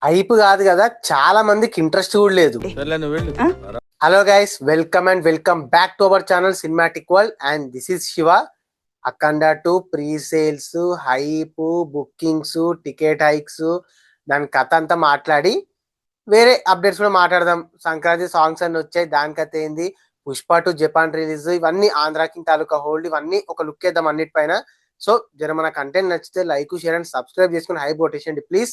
Hype కాదు కదా, చాలా మందికి ఇంట్రెస్ట్ కూడా లేదు. Hello guys, welcome and welcome back to our channel cinematic world and this is Shiva. Akhanda 2 pre sales, hype, bookings, ticket hikes, దాని కథ అంతా మాట్లాడి వేరే అప్డేట్స్ కూడా మాట్లాడదాం. సంక్రాంతి సాంగ్స్ అన్ని వచ్చాయి, దాని కథ ఏంది, పుష్ప 2 జపాన్ రిలీజ్, ఇవన్నీ ఆంధ్ర కింగ్ తాలూకా హోల్డ్, ఇవన్నీ ఒక లుక్ వేద్దాం అన్నిటిపైన. సో జర మన కంటెంట్ నచ్చితే లైక్, షేర్ అండ్ సబ్స్క్రైబ్ చేసుకుని హైప్ కొట్టేసేయండి please.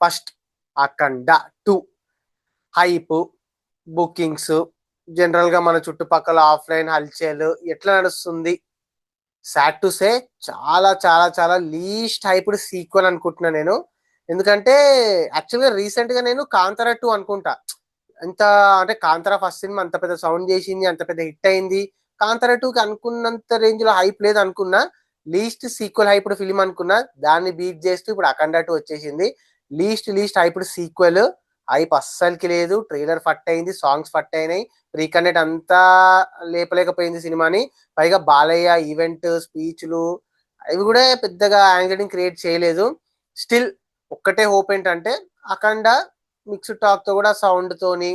First Akhanda 2 hype, bookings, general గా మన చుట్టుపక్కల ఆఫ్లైన్ హల్చల్ ఎట్లా నడుస్తుంది. సాడ్ టు సే, చాలా చాలా చాలా లీస్ట్ హైప్డ్ సీక్వెల్ అనుకుంటున్నా నేను. ఎందుకంటే యాక్చువల్గా రీసెంట్ గా నేను కాంతారా 2 అనుకుంటా. అంత అంటే కాంతారా ఫస్ట్ సినిమా అంత పెద్ద సౌండ్ చేసింది, అంత పెద్ద హిట్ అయింది. కాంతారా 2కి అనుకున్నంత రేంజ్ లో హైప్ లేదు అనుకున్నా. లీస్ట్ సీక్వెల్ హైప్డ్ ఫిలిం అనుకున్నా, దాన్ని బీట్ చేస్తూ ఇప్పుడు అఖండ 2 వచ్చేసింది. Least hyped sequel. హైప్ అస్సలకి లేదు. ట్రైలర్ ఫట్ అయింది, సాంగ్స్ ఫట్ అయినాయి, ప్రీ కంటెంట్ అంతా లేపలేకపోయింది సినిమాని. పైగా బాలయ్య ఈవెంట్ స్పీచ్లు అవి కూడా పెద్దగా యాంగ్జైటీని క్రియేట్ చేయలేదు. స్టిల్ ఒక్కటే హోప్ ఏంటంటే అఖండ మిక్స్డ్ టాక్ తో కూడా సౌండ్ తోని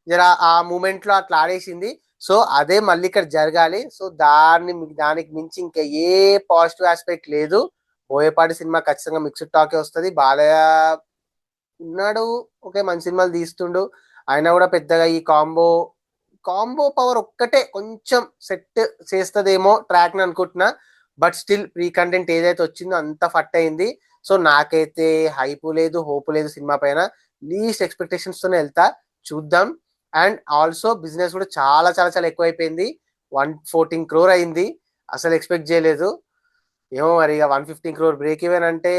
జర ఆ మూమెంట్ లో అట్లా ఆడేసింది. సో అదే మళ్ళీ ఇక్కడ జరగాలి. సో దానికి మించి ఇంకా ఏ పాజిటివ్ ఆస్పెక్ట్ లేదు. బోయపాటి సినిమా ఖచ్చితంగా మిక్స్డ్ టాకే వస్తుంది. బాలయ్య ఉన్నాడు, ఓకే, మంచి సినిమాలు తీస్తుండు. అయినా కూడా పెద్దగా ఈ కాంబో పవర్ ఒక్కటే కొంచెం సెట్ చేస్తుందేమో ట్రాక్ ని అనుకుంటున్నా. బట్ స్టిల్ ప్రీ కంటెంట్ ఏదైతే వచ్చిందో అంత ఫట్ అయింది. సో నాకైతే హైప్ లేదు, హోప్ లేదు సినిమా పైన. లీస్ట్ ఎక్స్పెక్టేషన్స్ తోనే వెళ్తా, చూద్దాం. అండ్ ఆల్సో బిజినెస్ కూడా చాలా చాలా చాలా ఎక్కువైపోయింది. 114 crore అయింది, అసలు ఎక్స్పెక్ట్ చేయలేదు. ఏమో మరి ఇక 115 crore బ్రేక్ ఈవెన్ అంటే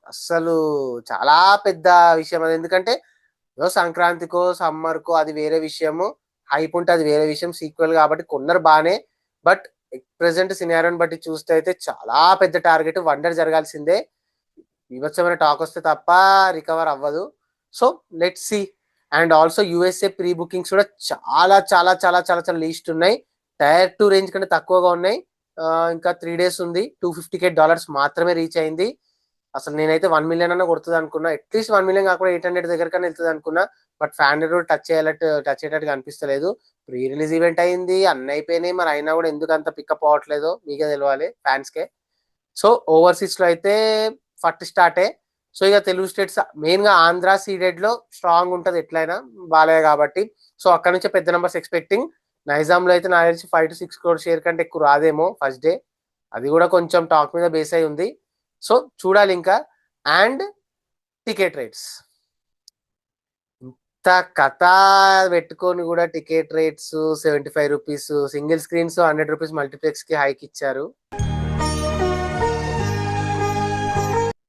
అస్సలు చాలా పెద్ద విషయం అది. ఎందుకంటే ఏదో సంక్రాంతికో సమ్మర్కో అది వేరే విషయము, హైప్ ఉంటే అది వేరే విషయం. సీక్వెల్ కాబట్టి కొన్నరు బానే. బట్ ప్రెసెంట్ సినారియోని బట్టి చూస్తే అయితే చాలా పెద్ద టార్గెట్, వండర్ జరగాల్సిందే. వివత్సమైన టాక్ వస్తే తప్ప రికవర్ అవ్వదు. So let see. And also USA pre bookings కూడా చాలా చాలా చాలా చాలా చాలా లీస్ట్ ఉన్నాయి. టైర్ 2 రేంజ్ కంటే తక్కువగా ఉన్నాయి. ఇంకా 3 days ఉంది. $250K మాత్రమే రీచ్ అయింది. అసలు నేనైతే 1 million అన్న కొడుతుంది అనుకున్నా, అట్లీస్ట్ 1 million కాకుండా 800 దగ్గర కన్నా వెళ్తుంది అనుకున్నా. బట్ ఫ్యాన్ కూడా టచ్ అయ్యేటట్టుగా అనిపిస్తలేదు. ప్రీ రిలీజ్ ఈవెంట్ అయింది, అన్ని అయిపోయినాయి, మరి అయినా కూడా ఎందుకు అంత పికప్ అవ్వట్లేదు మీకే తెలియాలి, ఫ్యాన్స్ కే. సో ఓవర్సీస్ లో అయితే ఫస్ట్ స్టార్టే. సో ఇక తెలుగు స్టేట్స్ మెయిన్ గా ఆంధ్ర సీడెడ్ లో స్ట్రాంగ్ ఉంటది ఎట్లయినా, బాలయ్య కాబట్టి. సో అక్కడ నుంచే పెద్ద నెంబర్స్ ఎక్స్పెక్టింగ్. నైజాం లో అయితే నాకు తెలిసి 5 to 6 crore షేర్ కంటే ఎక్కువ రాదేమో ఫస్ట్ డే. అది కూడా కొంచెం టాక్ మీద బేస్ అయి ఉంది. సో చూడాలి ఇంకా. అండ్ టికెట్ రేట్స్, ఇంత కథ పెట్టుకొని కూడా ticket rates ₹75, single screens ₹100 multiplex కి హైక్ ఇచ్చారు.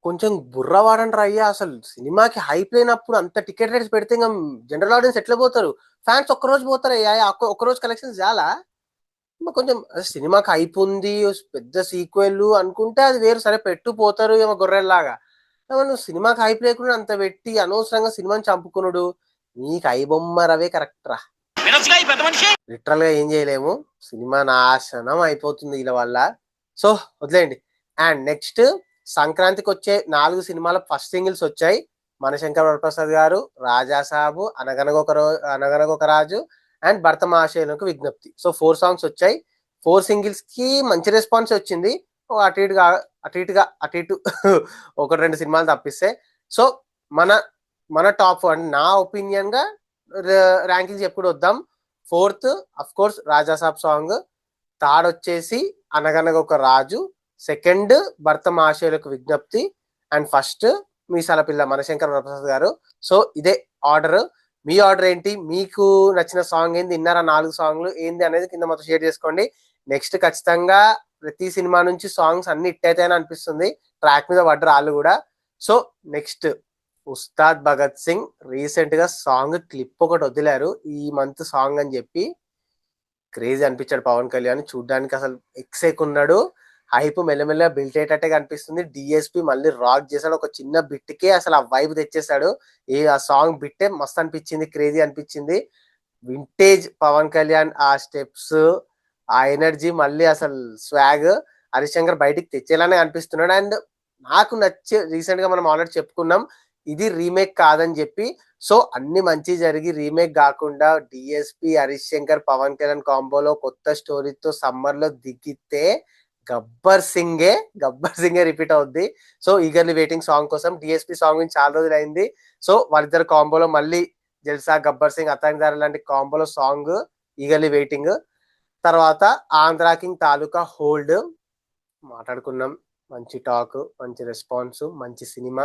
కొంచెం బుర్ర వాడండి అయ్యా. అసలు సినిమాకి హైప్ లేనప్పుడు అంత టికెట్ రేట్స్ పెడితే ఇంకా జనరల్ ఆడియన్స్ ఎట్లా పోతారు? ఫ్యాన్స్ ఒక్కరోజు పోతారు అయ్యా, ఒక్కరోజు కలెక్షన్స్ చాలా. కొంచెం సినిమాకి హైప్ ఉంది, పెద్ద సీక్వెల్ అనుకుంటే అది వేరు, సరే పెట్టు పోతారు ఏమో గొర్రెల్లాగా. నువ్వు సినిమాకి హైప్ లేకుండా అంత పెట్టి అనవసరంగా సినిమాని చంపుకున్నాడు. నీకు ఐ బొమ్మ రవే కరెక్ట్ రా. లిటరల్ గా ఏం చేయలేము, సినిమా నాశనం అయిపోతుంది వీళ్ళ వల్ల. సో వదిలేయండి. అండ్ నెక్స్ట్ సంక్రాంతికి వచ్చే 4 సినిమాల ఫస్ట్ సింగిల్స్ వచ్చాయి. మనశంకర్ వరప్రసాద్ గారు, రాజా సాబు, అనగనగొక రాజు అండ్ భరత మహాశయులకు విజ్ఞప్తి. సో 4 సాంగ్స్ వచ్చాయి. 4 సింగిల్స్ కి మంచి రెస్పాన్స్ వచ్చింది. అటు ఇటుగా అటు ఇటు ఒకటి రెండు సినిమాలు తప్పిస్తే. సో మన మన టాప్ అంటే నా ఒపీనియన్ గా ర్యాంకింగ్స్ ఎప్పుడు వద్దాం. 4th of course Rajasaab song, third వచ్చేసి అనగనగొక రాజు, సెకండ్ భర్త మహాశయులకు విజ్ఞప్తి, అండ్ ఫస్ట్ మీసాల పిల్ల మనశంకర్ వరప్రసాద్ గారు. సో ఇదే ఆర్డర్. మీ ఆర్డర్ ఏంటి? మీకు నచ్చిన సాంగ్ ఏంది? విన్నారా 4 సాంగ్లు ఏంది అనేది కింద మొత్తం షేర్ చేసుకోండి. నెక్స్ట్ ఖచ్చితంగా ప్రతి సినిమా నుంచి సాంగ్స్ అన్ని హిట్ అవుతాయని అనిపిస్తుంది. ట్రాక్ మీద పడ్డ రాళ్ళు కూడా. So next Ustaad Bhagat Singh recent గా సాంగ్ క్లిప్ ఒకటి వదిలారు, ఈ మంత్ సాంగ్ అని చెప్పి. క్రేజీ అనిపించాడు పవన్ కళ్యాణ్, చూడడానికి అసలు ఉన్నాడు. హైప్ మెల్లమెల్ల బిల్ట్ అయ్యేటట్టే కనిపిస్తుంది. డిఎస్పి మళ్ళీ రాక్ చేశాడు, ఒక చిన్న బిట్కే అసలు ఆ వైబ్ తెచ్చేసాడు. ఆ సాంగ్ బిట్టే మస్త్ అనిపించింది, క్రేజీ అనిపించింది. వింటేజ్ పవన్ కళ్యాణ్, ఆ స్టెప్స్, ఆ ఎనర్జీ, మళ్ళీ అసలు స్వాగ్ హరిశంకర్ బయటికి తెచ్చేలానే అనిపిస్తున్నాడు. అండ్ నాకు నచ్చే, రీసెంట్ గా మనం ఆల్రెడీ చెప్పుకున్నాం, ఇది రీమేక్ కాదని చెప్పి. సో అన్ని మంచి జరిగి రీమేక్ కాకుండా డిఎస్పి హరీష్ శంకర్ పవన్ కళ్యాణ్ కాంబోలో కొత్త స్టోరీతో సమ్మర్ లో దిగితే గబ్బర్ సింగే రిపీట్ అవుద్ది. సో ఈగర్లీ వెయిటింగ్ సాంగ్ కోసం. డిఎస్పి సాంగ్ గురించి చాలా రోజులు అయింది. సో వాళ్ళిద్దరు కాంబోలో మళ్ళీ జల్సా గబ్బర్ సింగ్ అతనిదారు లాంటి కాంబోలో సాంగ్ ఈగర్లీ వెయిటింగ్. తర్వాత ఆంధ్రా కింగ్ తాలూకా హోల్డ్ మాట్లాడుకున్నాం. మంచి టాక్, మంచి రెస్పాన్స్, మంచి సినిమా.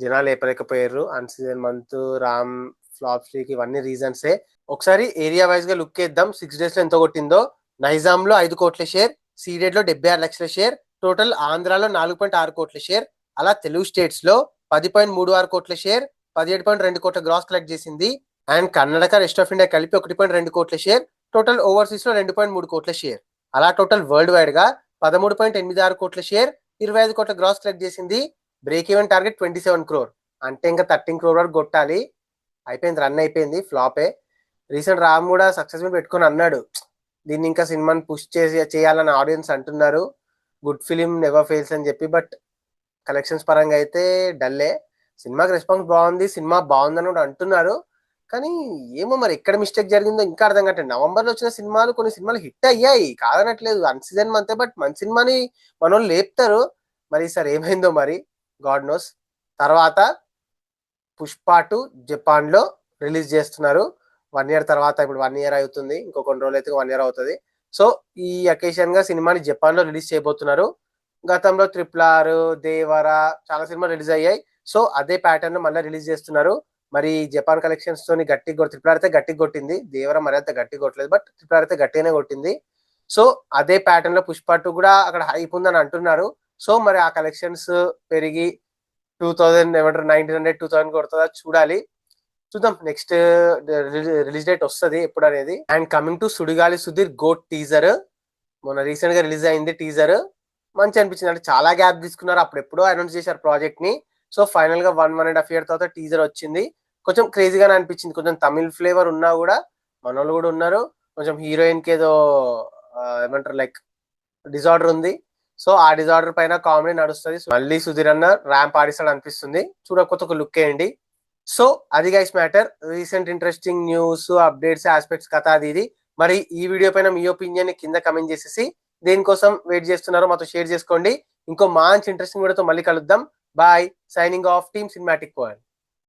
జనాలు ఏపలేకపోయారు. అన్సీజన్ మంత్, రామ్ ఫ్లాప్ స్ట్రీక్, ఇవన్నీ రీజన్సే. ఒకసారి ఏరియా వైజ్ గా లుక్ వేద్దాం. 6 days లో ఎంత కొట్టిందో. నైజాం లో 5 కోట్ల షేర్, సీడెడ్ లో 76 లక్షల షేర్, టోటల్ ఆంధ్రాలో 4.6 కోట్ల షేర్. అలా తెలుగు స్టేట్స్ లో 10.36 కోట్ల షేర్, 17.2 కోట్ల గ్రాస్ కలెక్ట్ చేసింది. And Karnataka, rest of India కలిపి 1.2 కోట్ల షేర్, టోటల్ ఓవర్సీస్ లో 2.3 కోట్ల షేర్. అలా టోటల్ వరల్డ్ వైడ్ గా 13.86 కోట్ల షేర్, 25 కోట్ల గ్రాస్ కలెక్ట్ చేసింది. Break even target 27 crore. అంటే ఇంకా 13 crore వరకు కొట్టాలి. అయిపోయింది, రన్ అయిపోయింది, ఫ్లాపే. రీసెంట్ రామ్ కూడా సక్సెస్ఫుల్ పెట్టుకొని అన్నాడు, దీన్ని ఇంకా సినిమాని పుష్ చేయాలని ఆడియన్స్ అంటున్నారు. గుడ్ ఫిలిం నెవర్ ఫెయిల్స్ అని చెప్పి. బట్ కలెక్షన్స్ పరంగా అయితే డల్లే. సినిమాకి రెస్పాన్స్ బాగుంది, సినిమా బాగుందని కూడా అంటున్నారు. కానీ ఏమో మరి ఎక్కడ మిస్టేక్ జరిగిందో ఇంకా అర్థం కావట్లేదు. నవంబర్ లో వచ్చిన సినిమాలు, కొన్ని సినిమాలు హిట్ అయ్యాయి, కాదనట్లేదు, అన్సీజన్ మంతే. బట్ మంచి సినిమాని మనోళ్ళు లేపుతారు. మరి సార్ ఏమైందో మరి, గాడ్ నోస్. తర్వాత పుష్ప 2 జపాన్ లో రిలీజ్ చేస్తున్నారు 1 year తర్వాత. ఇప్పుడు 1 year అవుతుంది, ఇంకో కొన్ని రోజులు అయితే 1 year అవుతుంది. సో ఈ అకేషన్ గా సినిమాని జపాన్ లో రిలీజ్ చేయబోతున్నారు. గతంలో RRR, దేవరా చాలా సినిమాలు రిలీజ్ అయ్యాయి. సో అదే ప్యాటర్న్ మళ్ళీ రిలీజ్ చేస్తున్నారు. మరి జపాన్ కలెక్షన్స్ తోని గట్టిగా RRR అయితే గట్టిగా కొట్టింది, దేవరా మరి అంత గట్టిగా కొట్టలేదు, బట్ RRR అయితే గట్టిగానే కొట్టింది. సో అదే ప్యాటర్న్ లో పుష్ప 2 కూడా అక్కడ హైప్ ఉందని అంటున్నారు. సో మరి ఆ కలెక్షన్స్ పెరిగి 2000 ఏమంటారు 1900 2000 కొడుతుందా చూడాలి, చూద్దాం. నెక్స్ట్ రిలీజ్ డేట్ వస్తుంది ఎప్పుడు అనేది. And coming to Sudigaali Sudheer goat teaser, మొన్న రీసెంట్ గా రిలీజ్ అయింది టీజర్. మంచి అనిపించింది. అంటే చాలా గ్యాప్ తీసుకున్నారు, అప్పుడు ఎప్పుడో అనౌన్స్ చేశారు ప్రాజెక్ట్ ని. సో ఫైనల్ గా 1.5 year తర్వాత టీజర్ వచ్చింది. కొంచెం క్రేజీగానే అనిపించింది. కొంచెం తమిళ్ ఫ్లేవర్ ఉన్నా కూడా మనోళ్ళు కూడా ఉన్నారు. కొంచెం హీరోయిన్ కి ఏదో ఏమంటారు లైక్ డిజార్డర్ ఉంది. సో ఆ డిజార్డర్ పైన కామెడీ నడుస్తుంది. మళ్ళీ సుధీర్ అన్న ర్యాంప్ ఆడిస్తాడు అనిపిస్తుంది. చూడకపోతే ఒక లుక్ వేయండి. సో అది guys matter. Recent interesting news, updates, aspects కథ అది ఇది. మరి ఈ వీడియో పైన మీ ఒపీనియన్ కింద కమెంట్ చేసేసి దేనికోసం వెయిట్ చేస్తున్నారో మాతో షేర్ చేసుకోండి. ఇంకో మంచి ఇంట్రెస్టింగ్ వీడియోతో మళ్ళీ కలుద్దాం. Bye, signing off, team cinematic world.